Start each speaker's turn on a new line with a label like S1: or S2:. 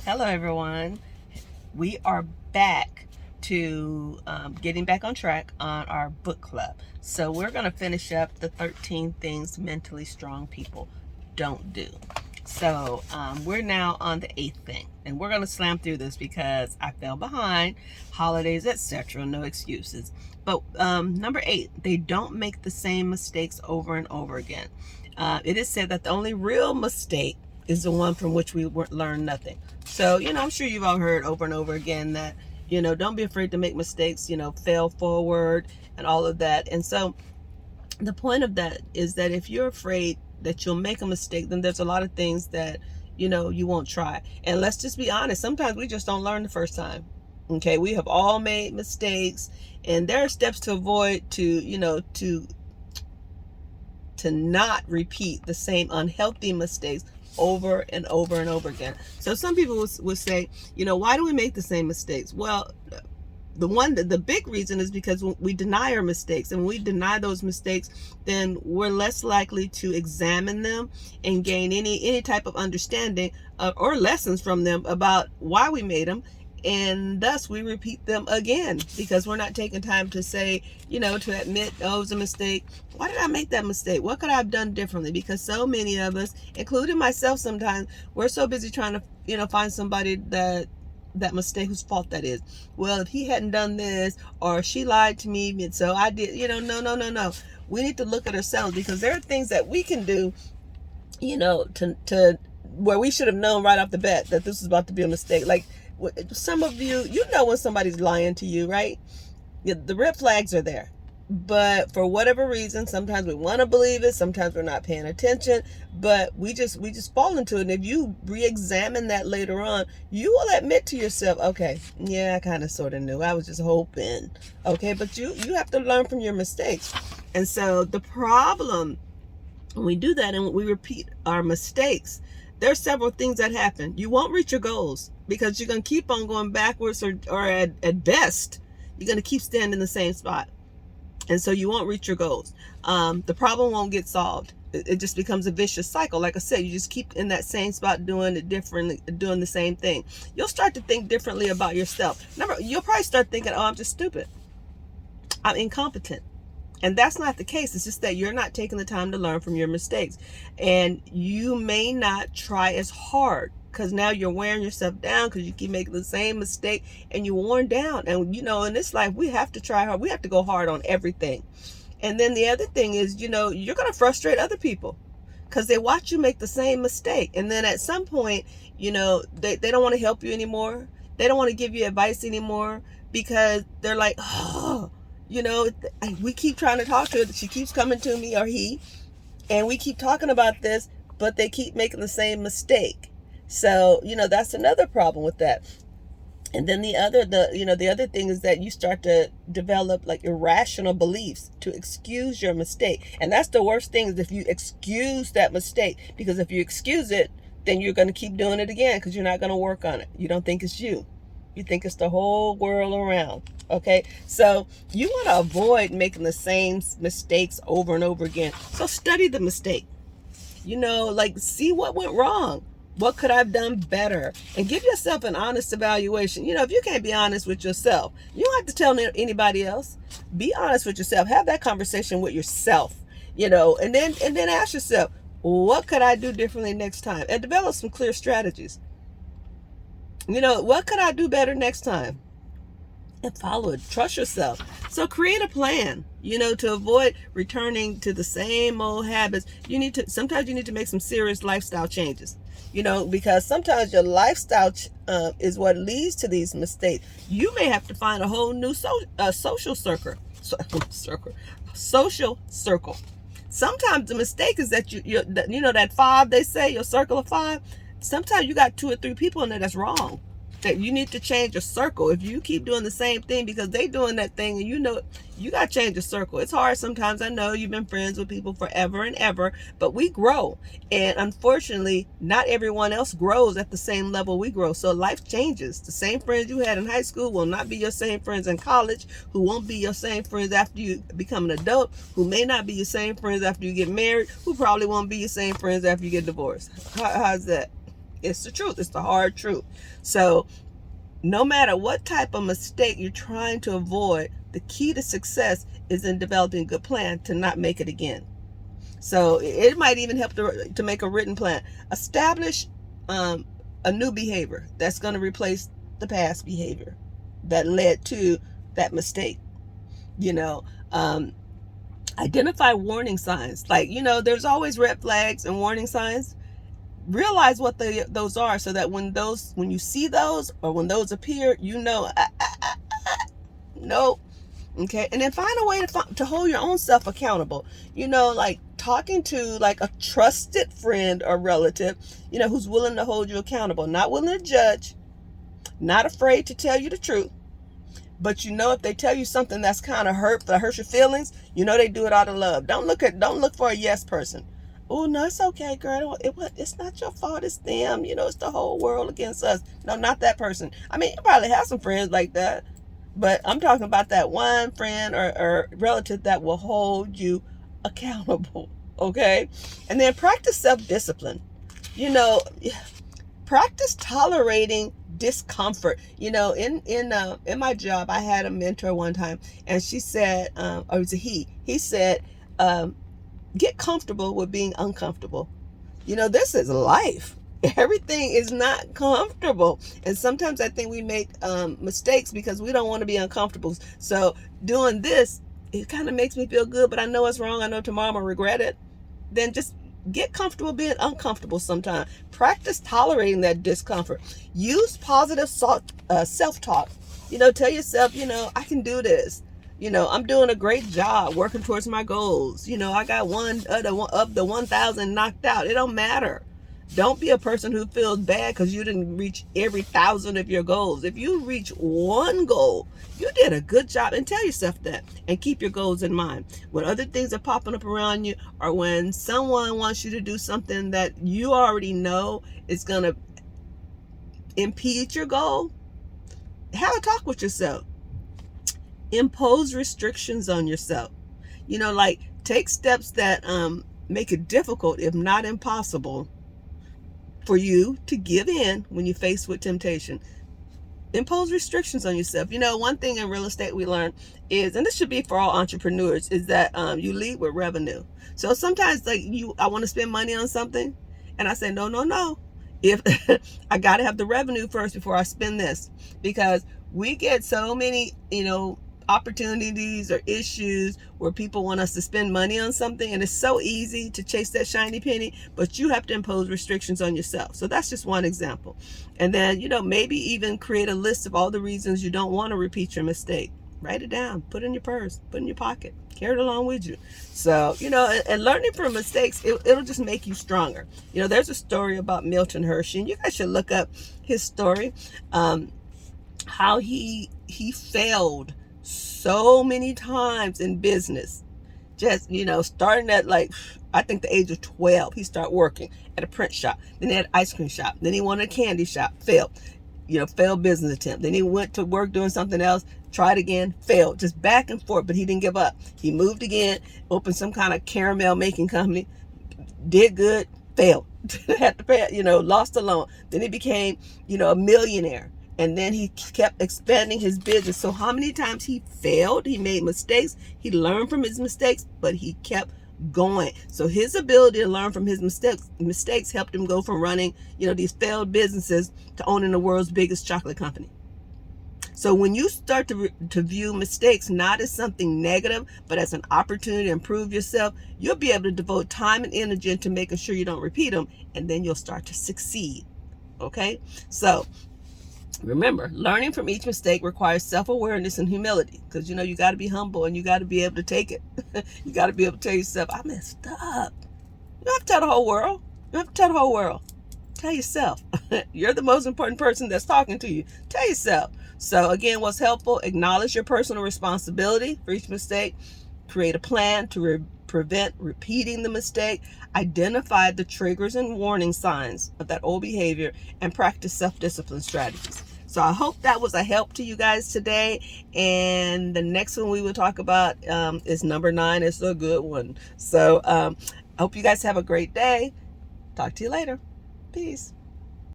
S1: Hello, everyone. We are back to getting back on track on our book club. So, we're going to finish up the 13 things mentally strong people don't do. So, we're now on the 8th thing, and we're going to slam through this because I fell behind, holidays, etc. No excuses. But number 8, they don't make the same mistakes over and over again. It is said that the only real mistake is the one from which we learn nothing. So, I'm sure you've all heard over and over again that, don't be afraid to make mistakes, fail forward and all of that. And so the point of that is that if you're afraid that you'll make a mistake, then there's a lot of things that, you won't try. And let's just be honest, sometimes we just don't learn the first time. Okay, we have all made mistakes, and there are steps to avoid to not repeat the same unhealthy mistakes over and over and over again. So some people would say, why do we make the same mistakes? Well, the big reason is because we deny our mistakes, and when we deny those mistakes, then we're less likely to examine them and gain any type of understanding or lessons from them about why we made them. And thus we repeat them again because we're not taking time to say, to admit, oh, it was a mistake. Why did I make that mistake? What could I have done differently? Because so many of us, including myself sometimes, we're so busy trying to, find somebody that mistake, whose fault that is. Well, if he hadn't done this, or she lied to me, and so I did, no. We need to look at ourselves, because there are things that we can do, to where we should have known right off the bat that this was about to be a mistake. Like, some of you, when somebody's lying to you, right? The red flags are there. But for whatever reason, sometimes we want to believe it, sometimes we're not paying attention, but we just fall into it. And if you re-examine that later on, you will admit to yourself, okay, yeah, I kind of sort of knew. I was just hoping. Okay, but you have to learn from your mistakes. And so the problem when we do that and we repeat our mistakes, there's several things that happen. You won't reach your goals because you're going to keep on going backwards, or at best, you're going to keep standing in the same spot. And so you won't reach your goals. The problem won't get solved. It just becomes a vicious cycle. Like I said, you just keep in that same spot doing it differently, doing the same thing. You'll start to think differently about yourself. You'll probably start thinking, oh, I'm just stupid. I'm incompetent. And that's not the case. It's just that you're not taking the time to learn from your mistakes. And you may not try as hard, because now you're wearing yourself down because you keep making the same mistake and you're worn down. And, in this life, we have to try hard. We have to go hard on everything. And then the other thing is, you're going to frustrate other people because they watch you make the same mistake. And then at some point, they don't want to help you anymore. They don't want to give you advice anymore because they're like, oh, we keep trying to talk to her. She keeps coming to me, or he, and we keep talking about this, but they keep making the same mistake. So, that's another problem with that. And then the other thing is that you start to develop like irrational beliefs to excuse your mistake. And that's the worst thing, is if you excuse that mistake, because if you excuse it, then you're going to keep doing it again because you're not going to work on it. You don't think it's you. You think it's the whole world around. Okay, so you want to avoid making the same mistakes over and over again. So study the mistake. See what went wrong. What could I have done better? And give yourself an honest evaluation. If you can't be honest with yourself, you don't have to tell anybody else. Be honest with yourself. Have that conversation with yourself. And then ask yourself, what could I do differently next time? And develop some clear strategies. What could I do better next time? And follow it. Trust yourself. So create a plan, to avoid returning to the same old habits. Sometimes you need to make some serious lifestyle changes, because sometimes your lifestyle is what leads to these mistakes. You may have to find a whole new social circle. Social circle. Sometimes the mistake is that that 5, they say, your circle of 5. Sometimes you got 2 or 3 people in there that's wrong. That you need to change your circle. If you keep doing the same thing because they doing that thing, and you got to change your circle. It's hard sometimes. I know you've been friends with people forever and ever, but we grow. And unfortunately, not everyone else grows at the same level we grow. So life changes. The same friends you had in high school will not be your same friends in college, who won't be your same friends after you become an adult, who may not be your same friends after you get married, who probably won't be your same friends after you get divorced. How's that? It's the truth. It's the hard truth. So no matter what type of mistake you're trying to avoid, the key to success is in developing a good plan to not make it again. So it might even help to make a written plan. Establish a new behavior that's going to replace the past behavior that led to that mistake. Identify warning signs. Like, there's always red flags and warning signs. Realize what those are, so that when you see those, or when those appear, no. Okay. And then find a way to hold your own self accountable. Like talking to like a trusted friend or relative, who's willing to hold you accountable, not willing to judge, not afraid to tell you the truth. But if they tell you something that's kind of hurts your feelings, they do it out of love. Don't look for a yes person. Oh, no, it's okay, girl. It's not your fault. It's them. It's the whole world against us. No, not that person. I mean, you probably have some friends like that, but I'm talking about that one friend or relative that will hold you accountable. Okay. And then practice self-discipline. Practice tolerating discomfort. In my job, I had a mentor one time, and she said, or it was a he said, get comfortable with being uncomfortable. This is life. Everything is not comfortable. And sometimes I think we make mistakes because we don't want to be uncomfortable. So doing this, it kind of makes me feel good, but I know it's wrong. I know tomorrow I'm going to regret it. Then just get comfortable being uncomfortable sometimes. Practice tolerating that discomfort. Use positive self-talk. Tell yourself, I can do this. I'm doing a great job working towards my goals. I got one of the 1,000 knocked out. It don't matter. Don't be a person who feels bad because you didn't reach every 1,000 of your goals. If you reach one goal, you did a good job, and tell yourself that, and keep your goals in mind. When other things are popping up around you, or when someone wants you to do something that you already know is going to impede your goal, have a talk with yourself. Impose restrictions on yourself. Like take steps that make it difficult, if not impossible, for you to give in when you're faced with temptation. Impose restrictions on yourself. One thing in real estate we learn is, and this should be for all entrepreneurs, is that you lead with revenue. So sometimes I want to spend money on something, and I say, no. If I got to have the revenue first before I spend this, because we get so many, opportunities or issues where people want us to spend money on something, and it's so easy to chase that shiny penny, but you have to impose restrictions on yourself. So that's just one example. And then maybe even create a list of all the reasons you don't want to repeat your mistake. Write it down, put it in your purse, put it in your pocket, carry it along with you. So and learning from mistakes, it'll just make you stronger. There's a story about Milton Hershey, and you guys should look up his story, how he failed so many times in business. Just, starting at I think the age of 12, he started working at a print shop. Then he had an ice cream shop. Then he wanted a candy shop, failed. Failed business attempt. Then he went to work doing something else, tried again, failed. Just back and forth, but he didn't give up. He moved again, opened some kind of caramel making company, did good, failed. Had to pay, lost a loan. Then he became, a millionaire. And then he kept expanding his business. So how many times he failed, he made mistakes, he learned from his mistakes, but he kept going. So his ability to learn from his mistakes helped him go from running, these failed businesses to owning the world's biggest chocolate company. So when you start to view mistakes not as something negative, but as an opportunity to improve yourself, you'll be able to devote time and energy into making sure you don't repeat them, and then you'll start to succeed. Okay? So remember, learning from each mistake requires self-awareness and humility, because you got to be humble, and you got to be able to take it. You got to be able to tell yourself, I messed up. You don't have to tell the whole world. You don't have to tell the whole world. Tell yourself. You're the most important person that's talking to you. Tell yourself. So again, what's helpful? Acknowledge your personal responsibility for each mistake. Create a plan to prevent repeating the mistake. Identify the triggers and warning signs of that old behavior, and practice self-discipline strategies. So I hope that was a help to you guys today. And the next one we will talk about is number 9. It's a good one. So I hope you guys have a great day. Talk to you later. Peace.